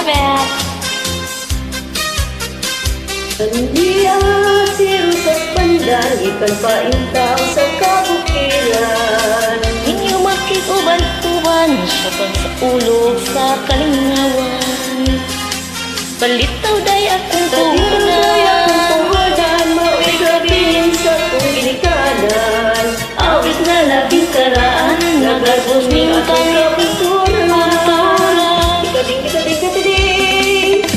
love it. Kandiya siru sa pandan, ikan paintang sa kabukiran. Inyo makikuban-kuban, syapang sa ulo sa kalingawan. Balitaw day akong puhunan, mauwi gabilin sa kong ginikanan. awit na labing karaan, nagagusning kay kultura. Kading.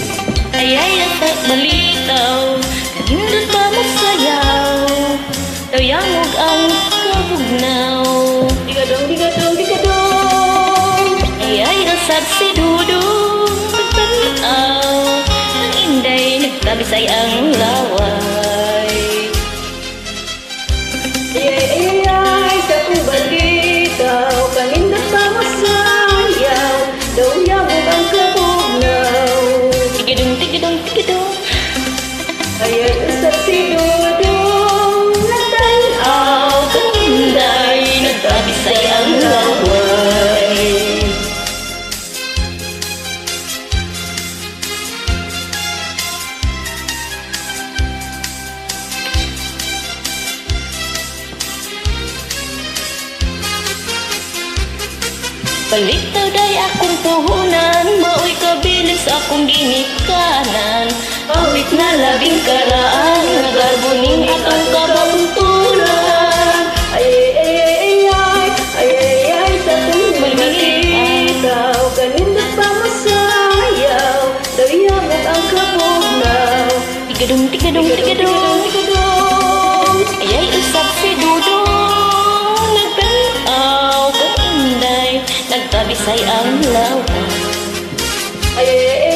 Ayay at malitaw, nagindot ba magsayaw? Tayangog ang kabugnaw. Digadong. Ayay asad si Dudong, pagtanaw, ang inday nagtabisay ang laway. Ay, sa kubal ditaw, kanindot pa masayaw, daw yamog ang kabugnaw. Tigidong. Ayay, usap si Dudong, Tanaw, ang inday nagtabisay ang laway. Balitaw day akong puhunan, maoy kabilis akong ginikanan. Awit na labing karaan, nagarbuning atong kabunturan. ay, sa kubal ditaw, kanindot pa masayaw, daw yamog ang kabugnaw. Tigadong. Ayay usap si Dudong, nagtanaw, kang inday, nagtabisay ang laway. Ay,